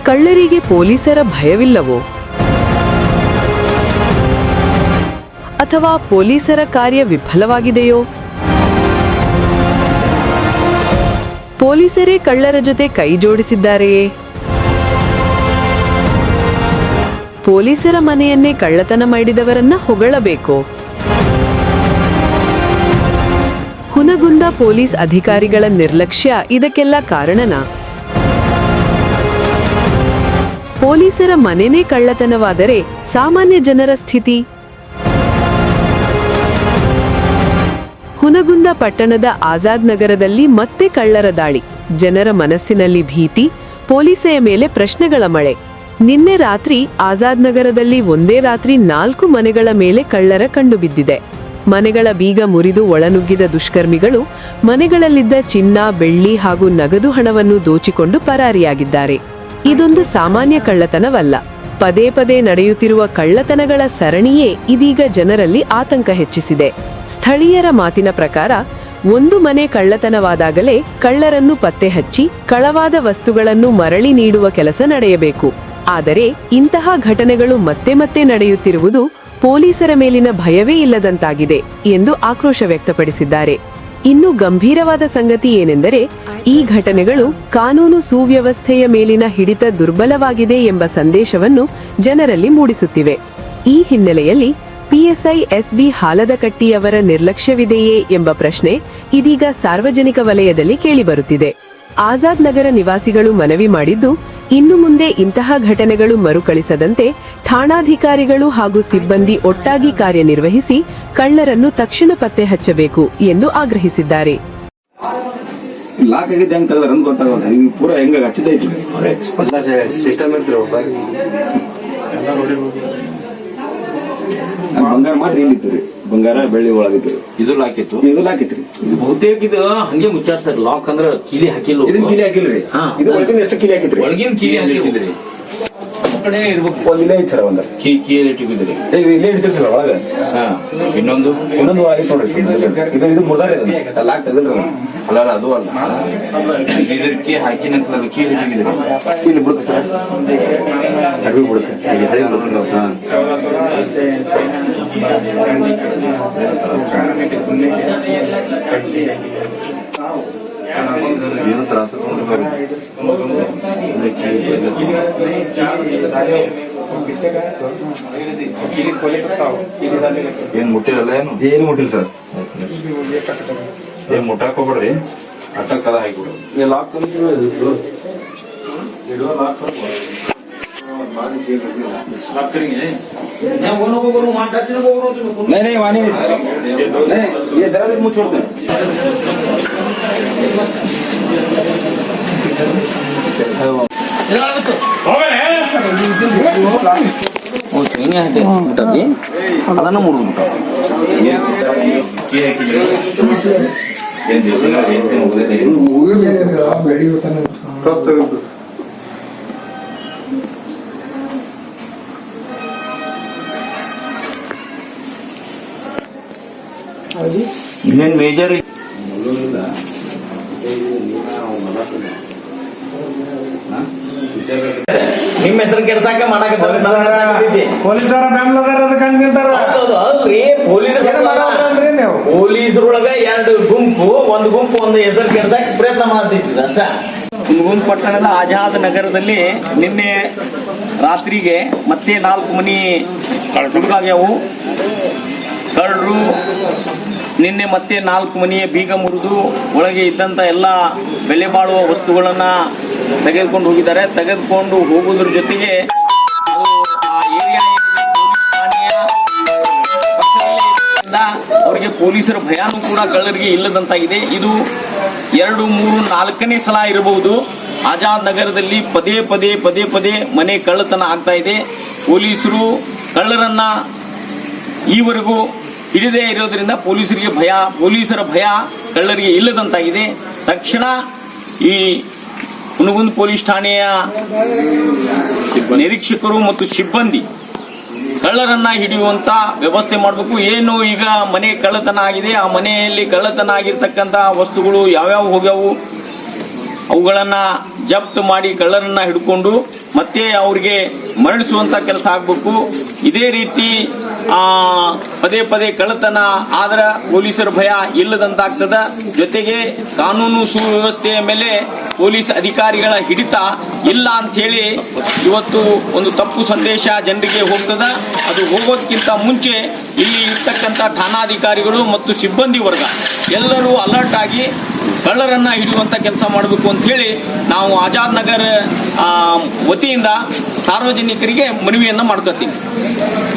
ಕಳ್ಳರಿಗೆ ಪೊಲೀಸರ ಭಯವಿಲ್ಲವೋ? ಅಥವಾ ಪೊಲೀಸರ ಕಾರ್ಯ ವಿಫಲವಾಗಿದೆಯೋ? ಪೊಲೀಸರೇ ಕಳ್ಳರ ಜೊತೆ ಕೈ ಜೋಡಿಸಿದ್ದಾರೆಯೇ? ಪೊಲೀಸರ ಮನೆಯನ್ನೇ ಕಳ್ಳತನ ಮಾಡಿದವರನ್ನ ಹೊಗಳಬೇಕೋ? ಹುನಗುಂದ ಪೊಲೀಸ್ ಅಧಿಕಾರಿಗಳ ನಿರ್ಲಕ್ಷ್ಯ ಇದಕ್ಕೆಲ್ಲ ಕಾರಣನಾ? ಪೊಲೀಸರ ಮನೆನೇ ಕಳ್ಳತನವಾದರೆ ಸಾಮಾನ್ಯ ಜನರ ಸ್ಥಿತಿ? ಹುನಗುಂದ ಪಟ್ಟಣದ ಆಜಾದ್ ನಗರದಲ್ಲಿ ಮತ್ತೆ ಕಳ್ಳರ ದಾಳಿ. ಜನರ ಮನಸ್ಸಿನಲ್ಲಿ ಭೀತಿ, ಪೊಲೀಸೆಯ ಮೇಲೆ ಪ್ರಶ್ನೆಗಳ ಮಳೆ. ನಿನ್ನೆ ರಾತ್ರಿ ಆಜಾದ್ ನಗರದಲ್ಲಿ ಒಂದೇ ರಾತ್ರಿ 4 ಮನೆಗಳ ಮೇಲೆ ಕಳ್ಳರ ಕಂಡುಬಿದ್ದಿದೆ. ಮನೆಗಳ ಬೀಗ ಮುರಿದು ಒಳನುಗ್ಗಿದ ದುಷ್ಕರ್ಮಿಗಳು ಮನೆಗಳಲ್ಲಿದ್ದ ಚಿನ್ನ, ಬೆಳ್ಳಿ ಹಾಗೂ ನಗದು ಹಣವನ್ನು ದೋಚಿಕೊಂಡು ಪರಾರಿಯಾಗಿದ್ದಾರೆ. ಇದೊಂದು ಸಾಮಾನ್ಯ ಕಳ್ಳತನವಲ್ಲ. ಪದೇ ಪದೇ ನಡೆಯುತ್ತಿರುವ ಕಳ್ಳತನಗಳ ಸರಣಿಯೇ ಇದೀಗ ಜನರಲ್ಲಿ ಆತಂಕ ಹೆಚ್ಚಿಸಿದೆ. ಸ್ಥಳೀಯರ ಮಾತಿನ ಪ್ರಕಾರ ಒಂದು ಮನೆ ಕಳ್ಳತನವಾದಾಗಲೇ ಕಳ್ಳರನ್ನು ಪತ್ತೆ ಹಚ್ಚಿ ಕಳವಾದ ವಸ್ತುಗಳನ್ನು ಮರಳಿ ನೀಡುವ ಕೆಲಸ ನಡೆಯಬೇಕು. ಆದರೆ ಇಂತಹ ಘಟನೆಗಳು ಮತ್ತೆ ಮತ್ತೆ ನಡೆಯುತ್ತಿರುವುದು ಪೊಲೀಸರ ಮೇಲಿನ ಭಯವೇ ಇಲ್ಲದಂತಾಗಿದೆ ಎಂದು ಆಕ್ರೋಶ ವ್ಯಕ್ತಪಡಿಸಿದ್ದಾರೆ. ಇನ್ನು ಗಂಭೀರವಾದ ಸಂಗತಿ ಏನೆಂದರೆ, ಈ ಘಟನೆಗಳು ಕಾನೂನು ಸುವ್ಯವಸ್ಥೆಯ ಮೇಲಿನ ಹಿಡಿತ ದುರ್ಬಲವಾಗಿದೆ ಎಂಬ ಸಂದೇಶವನ್ನು ಜನರಲ್ಲಿ ಮೂಡಿಸುತ್ತಿವೆ. ಈ ಹಿನ್ನೆಲೆಯಲ್ಲಿ ಪಿಎಸ್ಐ ಎಸ್.ಬಿ. ಹಾಲದಕಟ್ಟಿಯವರ ನಿರ್ಲಕ್ಷ್ಯವಿದೆಯೇ ಎಂಬ ಪ್ರಶ್ನೆ ಇದೀಗ ಸಾರ್ವಜನಿಕ ವಲಯದಲ್ಲಿ ಕೇಳಿಬರುತ್ತಿದೆ. ಆಜಾದ್ ನಗರ ನಿವಾಸಿಗಳು ಮನವಿ ಮಾಡಿದ್ದು, ಇನ್ನು ಮುಂದೆ ಇಂತಹ ಘಟನೆಗಳು ಮರುಕಳಿಸದಂತೆ ಠಾಣಾಧಿಕಾರಿಗಳು ಹಾಗೂ ಸಿಬ್ಬಂದಿ ಒಟ್ಟಾಗಿ ಕಾರ್ಯನಿರ್ವಹಿಸಿ ಕಳ್ಳರನ್ನು ತಕ್ಷಣ ಪತ್ತೆ ಹಚ್ಚಬೇಕು ಎಂದು ಆಗ್ರಹಿಸಿದ್ದಾರೆ. ಬಂಗಾರ ಮಾತ್ರ ಇಲ್ಲಿತ್ತು, ಬಂಗಾರ ಬೆಳ್ಳಿ ಒಳಗಿತ್ತು. ಇದು ಲಾಕಿತ್ತು ಬಹುತೇಕ ಇದು ಹಂಗೆ ಮುಚ್ಚಾರ ಸರ್. ಲಾಕ್ ಅಂದ್ರ ಕೀಲಿ ಹಾಕಿಲ್ಲ. ಇದನ್ನ ಕೀಲಿ ಹಾಕಿಲ್ರಿ. ಇದು ಒಳಗಿನ ಎಷ್ಟು ಕೀಲಿ ಹಾಕಿದ್ರಿ? ಒಳಗಿನ ಕೀಲಿ ಹಾಕಿದ್ರಿ. ಒಂದಿಲ್ಲ ಐತಿ ಸರ್. ಒಂದ ಕೀಲಿ ಇಟ್ಟಿದ್ರಿ. ಇಲ್ಲೇ ಇಡ್ತಿರ್ತೀರ ಒಳಗ. ಇನ್ನೊಂದು ಆಯ್ತು ನೋಡ್ರಿ. ಇದು ಮುರ್ದಾರ ಲಾಕ್ ತೆಗದ್ರಿ. ಅಲ್ಲ ಅದು ಅಲ್ಲ, ಇದ್ರ ಕೀ ಹಾಕಿ ನಂತರ ಕೀಲಿ ಹಿಡಿದ್ರಿ. ಇಲ್ಲಿ ಬಿಡುತ್ತೆ ಸರ್. ಅರ್ಬಿ ಬಿಡುತ್ತೆ. ಏನು ತ್ರಾಸ ಏನ್ ಮುಟ್ಟಿರಲ್ಲ? ಏನು ಮುಟ್ಟಿಲ್ಲ ಸರ್. ಏನ್ ಮುಟ್ಟಾಕ್ ಹೋಗ್ಬೇಡ್ರಿ, ಅಟ್ಟ ಕದ ಹಾಕಿಬಿಡು. नहीं वाणी नहीं, ये दरवाजे मुझ छोड़ते हैं. ಅದನ್ನ ಮುರಿದ್ಬಿಟ್ಟು ಇನ್ನೇನ್ ಮೇಜರ್ ನಿಮ್ಮ ಹೆಸರು ಕೆಡ್ಸಾಕ ಮಾಡಕತ್ತೀ. ಪೊಲೀಸರ ಪೊಲೀಸರೊಳಗ 2 ಗುಂಪು, ಒಂದು ಗುಂಪು ಒಂದು ಹೆಸರು ಕೆಡ್ಸಾಕ ಪ್ರಯತ್ನ ಮಾಡ್ತಿದ್ದ ಅಷ್ಟ. ಹುನಗುಂದ ಪಟ್ಟಣದ ಆಜಾದ್ ನಗರದಲ್ಲಿ ನಿನ್ನೆ ರಾತ್ರಿಗೆ ಮತ್ತೆ 4 ಮನಿ ಹುಡುಗಾಗ್ಯಾವು. ಕಳ್ಳರು ನಿನ್ನೆ ಮತ್ತೆ 4 ಮನೆಯ ಬೀಗ ಮುರಿದು ಒಳಗೆ ಇದ್ದಂತ ಎಲ್ಲ ಬೆಲೆ ಬಾಳುವ ವಸ್ತುಗಳನ್ನ ತೆಗೆದುಕೊಂಡು ಹೋಗಿದ್ದಾರೆ. ತೆಗೆದುಕೊಂಡು ಹೋಗುವುದ್ರ ಜೊತೆಗೆ ಅದು ಆ ಏರಿಯಾ ಪೊಲೀಸ್ ಠಾಣೆಯ ಪಕ್ಕದಲ್ಲೇ ಅವರಿಗೆ ಪೊಲೀಸರ ಭಯಾನೂ ಕೂಡ ಕಳ್ಳರಿಗೆ ಇಲ್ಲದಂತಾಗಿದೆ. ಇದು 2, 3, 4ನೇ ಸಲ ಇರಬಹುದು ಆಜಾದ್ ನಗರದಲ್ಲಿ ಪದೇ ಪದೇ ಮನೆ ಕಳ್ಳತನ ಆಗ್ತಾ ಇದೆ. ಪೊಲೀಸರು ಕಳ್ಳರನ್ನ ಈವರೆಗೂ ಹಿಡಿದೇ ಇರೋದ್ರಿಂದ ಪೊಲೀಸರ ಭಯ ಕಳ್ಳರಿಗೆ ಇಲ್ಲದಂತಾಗಿದೆ. ತಕ್ಷಣ ಈ ಹುನಗುಂದ ಪೊಲೀಸ್ ಠಾಣೆಯ ನಿರೀಕ್ಷಕರು ಮತ್ತು ಸಿಬ್ಬಂದಿ ಕಳ್ಳರನ್ನ ಹಿಡಿಯುವಂತ ವ್ಯವಸ್ಥೆ ಮಾಡಬೇಕು. ಏನು ಈಗ ಮನೆ ಕಳ್ಳತನ ಆಗಿದೆ, ಆ ಮನೆಯಲ್ಲಿ ಕಳ್ಳತನ ಆಗಿರ್ತಕ್ಕಂಥ ವಸ್ತುಗಳು ಯಾವ್ಯಾವ ಹೋಗ್ಯಾವು, ಅವುಗಳನ್ನ ಜಪ್ತ್ ಮಾಡಿ ಕಳ್ಳರನ್ನ ಹಿಡ್ಕೊಂಡು ಮತ್ತೆ ಅವ್ರಿಗೆ ಮರಳಿಸುವಂತ ಕೆಲಸ ಆಗಬೇಕು. ಇದೇ ರೀತಿ ಪದೇ ಪದೇ ಕಳ್ಳತನ ಆದ್ರ ಪೊಲೀಸರ ಭಯ ಇಲ್ಲದಂತಾಗ್ತದ. ಜೊತೆಗೆ ಕಾನೂನು ಸುವ್ಯವಸ್ಥೆಯ ಮೇಲೆ ಪೊಲೀಸ್ ಅಧಿಕಾರಿಗಳ ಹಿಡಿತ ಇಲ್ಲ ಅಂತ ಹೇಳಿ ಇವತ್ತು ಒಂದು ತಪ್ಪು ಸಂದೇಶ ಜನರಿಗೆ ಹೋಗ್ತದ. ಅದು ಹೋಗೋದಕ್ಕಿಂತ ಮುಂಚೆ ಇಲ್ಲಿ ಇರ್ತಕ್ಕಂಥ ಠಾಣಾಧಿಕಾರಿಗಳು ಮತ್ತು ಸಿಬ್ಬಂದಿ ವರ್ಗ ಎಲ್ಲರೂ ಅಲರ್ಟ್ ಆಗಿ ಕಳ್ಳರನ್ನ ಹಿಡಿಯುವಂತ ಕೆಲಸ ಮಾಡಬೇಕು ಅಂತ ಹೇಳಿ ನಾವು ಆಜಾದ್ ನಗರ್ ವತಿಯಿಂದ ಸಾರ್ವಜನಿಕರಿಗೆ ಮನವಿಯನ್ನ ಮಾಡ್ಕೊತೀವಿ.